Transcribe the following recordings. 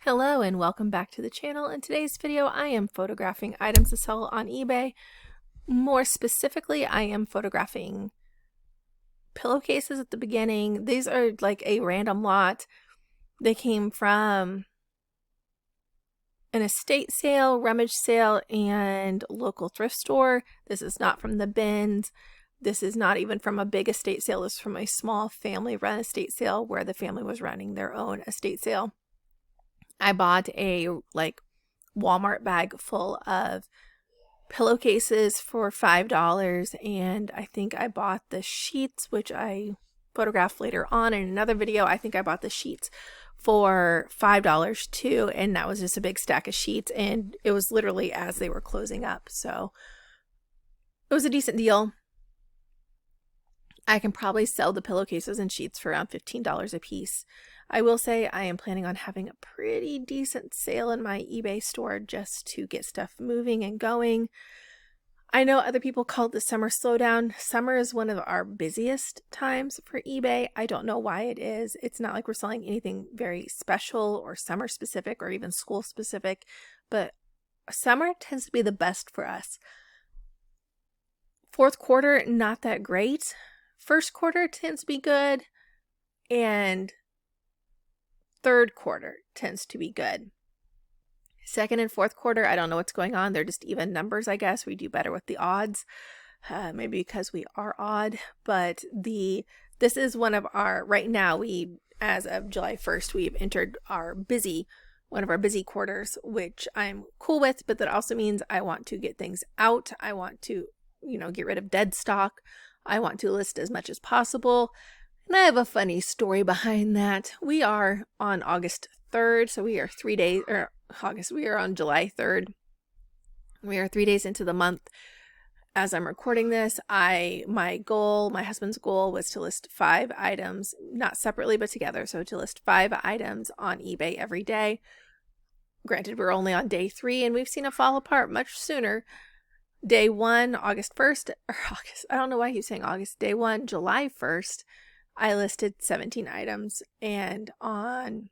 Hello and welcome back to the channel. In today's video, I am photographing items to sell on eBay. More specifically, I am photographing pillowcases at the beginning. These are like a random lot. They came from an estate sale, rummage sale, and local thrift store. This is not from the bins. This is not even from a big estate sale. This is from a small family-run estate sale where the family was running their own estate sale. I bought a Walmart bag full of pillowcases for $5, and I think I bought the sheets, which I photographed later on in another video. I think I bought the sheets for $5 too, and that was just a big stack of sheets, and it was literally as they were closing up, so it was a decent deal. I can probably sell the pillowcases and sheets for around $15 a piece. I will say I am planning on having a pretty decent sale in my eBay store just to get stuff moving and going. I know other people call it the summer slowdown. Summer is one of our busiest times for eBay. I don't know why it is. It's not like we're selling anything very special or summer specific or even school specific, but summer tends to be the best for us. Fourth quarter, not that great. First quarter tends to be good, and third quarter tends to be good. Second and fourth quarter, I don't know what's going on. They're just even numbers, I guess. We do better with the odds, maybe because we are odd. But this is one of our, right now, as of July 1st, we've entered one of our busy quarters, which I'm cool with, but that also means I want to get things out. I want to, get rid of dead stock. I want to list as much as possible. And I have a funny story behind that. We are on August 3rd, so we are we are on July 3rd. We are 3 days into the month. As I'm recording this, my husband's goal was to list 5 items, not separately, but together. So to list 5 items on eBay every day. Granted, we're only on day 3 and we've seen it fall apart much sooner. Day 1, August 1st, I don't know why he's saying August. Day 1, July 1st, I listed 17 items, and on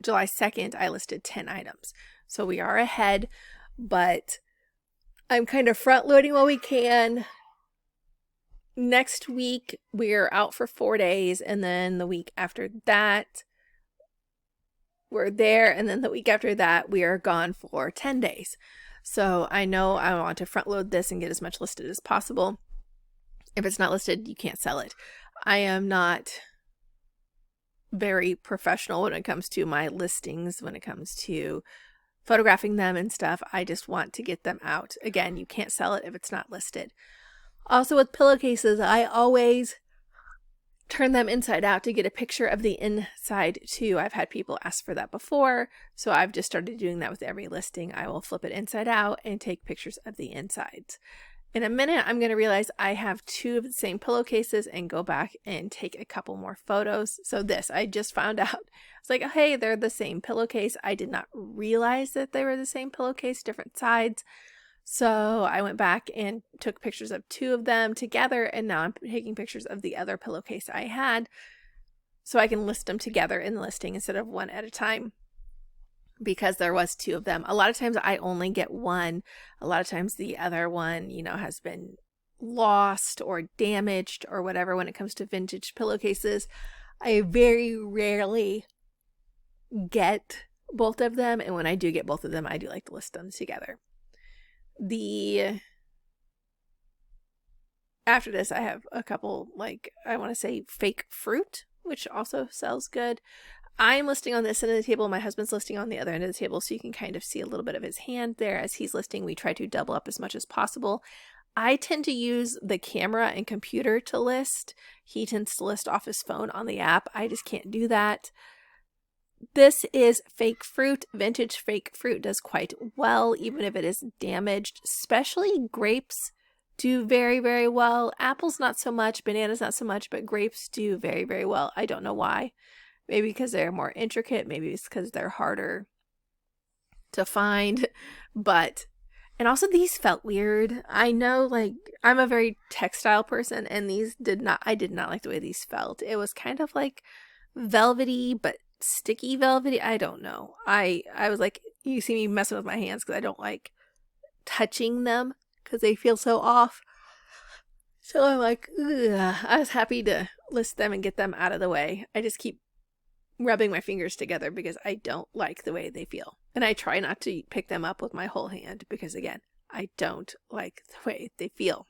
July 2nd, I listed 10 items. So we are ahead, but I'm kind of front loading while we can. Next week, we're out for 4 days, and then the week after that, we're there, and then the week after that, we are gone for 10 days. So I know I want to front load this and get as much listed as possible. If it's not listed, you can't sell it. I am not very professional when it comes to my listings, when it comes to photographing them and stuff. I just want to get them out. Again, you can't sell it if it's not listed. Also with pillowcases, I always turn them inside out to get a picture of the inside too. I've had people ask for that before, so I've just started doing that with every listing. I will flip it inside out and take pictures of the insides. In a minute, I'm going to realize I have 2 of the same pillowcases and go back and take a couple more photos. So I just found out. It's like, hey, they're the same pillowcase. I did not realize that they were the same pillowcase, different sides. So I went back and took pictures of 2 of them together, and now I'm taking pictures of the other pillowcase I had so I can list them together in the listing instead of one at a time, because there was 2 of them. A lot of times I only get one. A lot of times the other one, has been lost or damaged or whatever. When it comes to vintage pillowcases, I very rarely get both of them, and when I do get both of them, I do like to list them together. After this, I have a couple, I want to say fake fruit, which also sells good. I'm listing on this end of the table. My husband's listing on the other end of the table, so you can kind of see a little bit of his hand there. As he's listing, we try to double up as much as possible. I tend to use the camera and computer to list. He tends to list off his phone on the app. I just can't do that. This is fake fruit. Vintage fake fruit does quite well, even if it is damaged. Especially grapes do very, very well. Apples not so much, bananas not so much, but grapes do very, very well. I don't know why. Maybe because they're more intricate. Maybe it's because they're harder to find. And also these felt weird. I know, I'm a very textile person, and I did not like the way these felt. It was kind of like velvety, but sticky velvety. I don't know. I was like, you see me messing with my hands because I don't like touching them because they feel so off. So I'm like, ugh. I was happy to list them and get them out of the way. I just keep rubbing my fingers together because I don't like the way they feel. And I try not to pick them up with my whole hand because, again, I don't like the way they feel.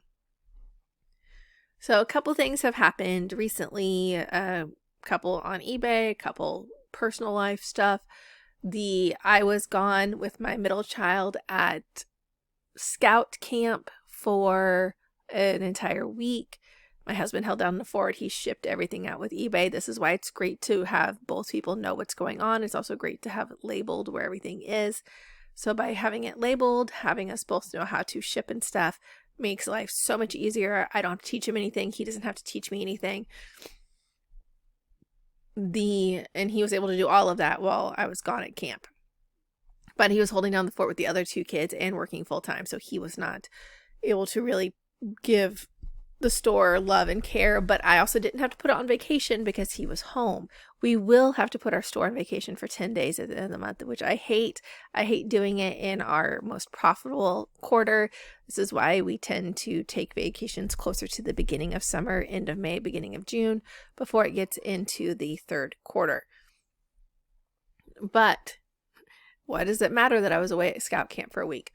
So a couple things have happened recently, a couple on eBay, a couple personal life stuff. I was gone with my middle child at scout camp for an entire week. My husband held down the fort. He shipped everything out with eBay. This is why it's great to have both people know what's going on. It's also great to have it labeled where everything is. So by having it labeled, having us both know how to ship and stuff makes life so much easier. I don't have to teach him anything. He doesn't have to teach me anything. And he was able to do all of that while I was gone at camp. But he was holding down the fort with the other two kids and working full time, so he was not able to really give the store love and care. But I also didn't have to put it on vacation because he was home. We will have to put our store on vacation for 10 days at the end of the month, which I hate. I hate doing it in our most profitable quarter. This is why we tend to take vacations closer to the beginning of summer, end of May, beginning of June, before it gets into the third quarter. But why does it matter that I was away at scout camp for a week?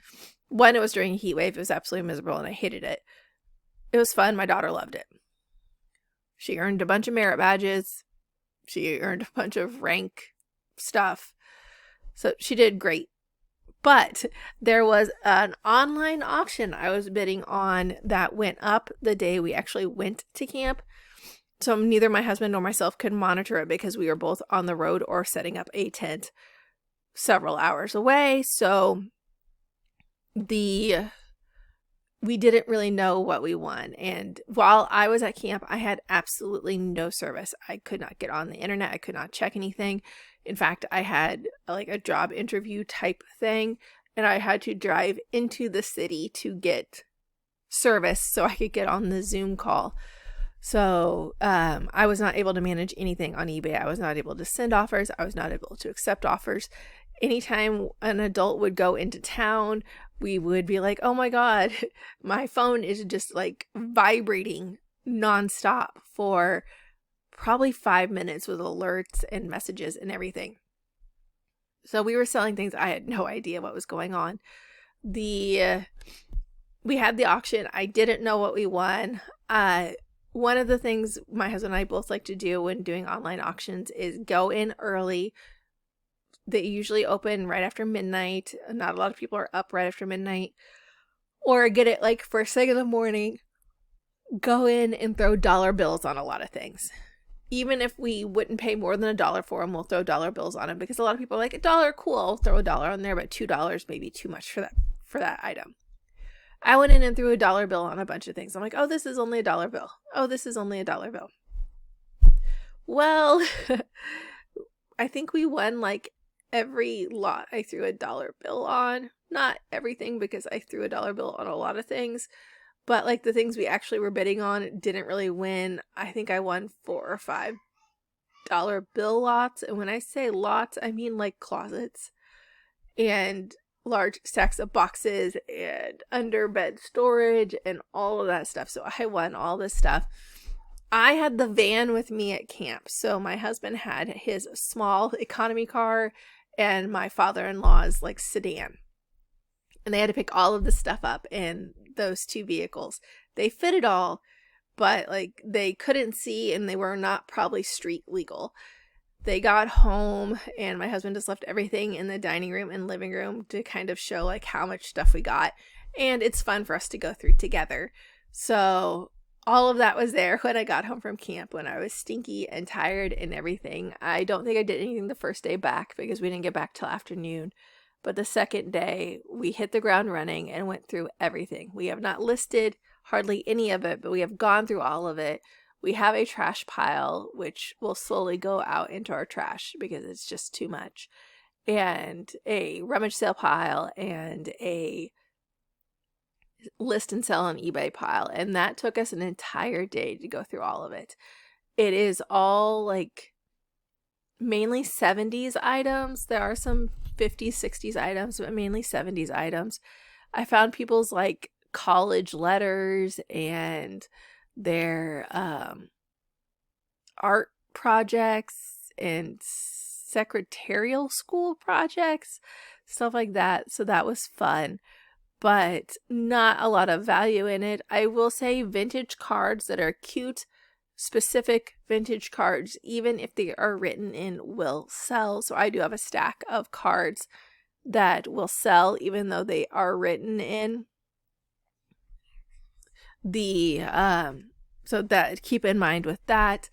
One, it was during a heat wave. It was absolutely miserable and I hated it. It was fun. My daughter loved it. She earned a bunch of merit badges. She earned a bunch of rank stuff. So she did great. But there was an online auction I was bidding on that went up the day we actually went to camp. So neither my husband nor myself could monitor it because we were both on the road or setting up a tent several hours away. So we didn't really know what we won. And while I was at camp, I had absolutely no service. I could not get on the internet. I could not check anything. In fact, I had like a job interview type thing, and I had to drive into the city to get service so I could get on the Zoom call. So I was not able to manage anything on eBay. I was not able to send offers. I was not able to accept offers. Anytime an adult would go into town, we would be like, oh my God, my phone is just like vibrating nonstop for probably 5 minutes with alerts and messages and everything. So we were selling things. I had no idea what was going on. We had the auction. I didn't know what we won. One of the things my husband and I both like to do when doing online auctions is go in early. They usually open right after midnight. Not a lot of people are up right after midnight. Or get it like first thing in the morning. Go in and throw dollar bills on a lot of things. Even if we wouldn't pay more than $1 for them, we'll throw dollar bills on them because a lot of people are like, $1, cool, I'll throw $1 on there, but $2 may be too much for that item. I went in and threw $1 bill on a bunch of things. I'm like, oh, this is only $1 bill. Oh, this is only $1 bill. Well, I think we won like every lot I threw $1 bill on. Not everything because I threw $1 bill on a lot of things. But like the things we actually were bidding on didn't really win. I think I won $4 or $5 bill lots. And when I say lots, I mean like closets and large stacks of boxes and under bed storage and all of that stuff. So I won all this stuff. I had the van with me at camp. So my husband had his small economy car and my father-in-law's like sedan. And they had to pick all of the stuff up in those two vehicles. They fit it all, but like they couldn't see and they were not probably street legal. They got home and my husband just left everything in the dining room and living room to kind of show like how much stuff we got. And it's fun for us to go through together. So all of that was there when I got home from camp when I was stinky and tired and everything. I don't think I did anything the first day back because we didn't get back till afternoon. But the second day, we hit the ground running and went through everything. We have not listed hardly any of it, but we have gone through all of it. We have a trash pile, which will slowly go out into our trash because it's just too much. And a rummage sale pile and a list and sell on eBay pile. And that took us an entire day to go through all of it. It is all like mainly 70s items. There are some 50s, 60s items, but mainly 70s items. I found people's like college letters and their art projects and secretarial school projects, stuff like that. So that was fun, but not a lot of value in it. I will say vintage cards that are cute, specific vintage cards, even if they are written in, will sell. So I do have a stack of cards that will sell even though they are written in. The so that, keep in mind with that,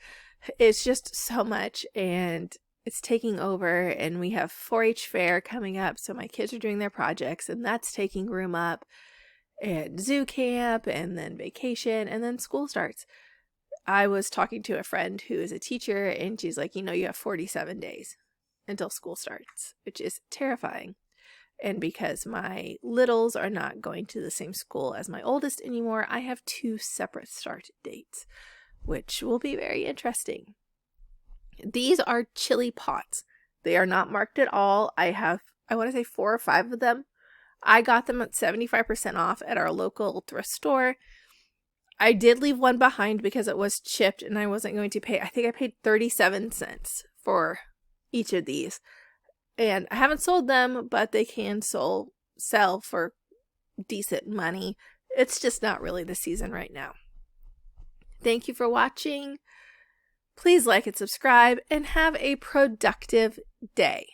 it's just so much, and it's taking over, and we have 4-H fair coming up, so my kids are doing their projects, and that's taking room up, and zoo camp, and then vacation, and then school starts. I was talking to a friend who is a teacher, and she's like, you have 47 days until school starts, which is terrifying. And because my littles are not going to the same school as my oldest anymore, I have 2 separate start dates, which will be very interesting. These are chili pots. They are not marked at all. I want to say 4 or 5 of them. I got them at 75% off at our local thrift store. I did leave one behind because it was chipped and I wasn't going to pay. I think I paid 37 cents for each of these. And I haven't sold them, but they can sell for decent money. It's just not really the season right now. Thank you for watching. Please like and subscribe, and have a productive day.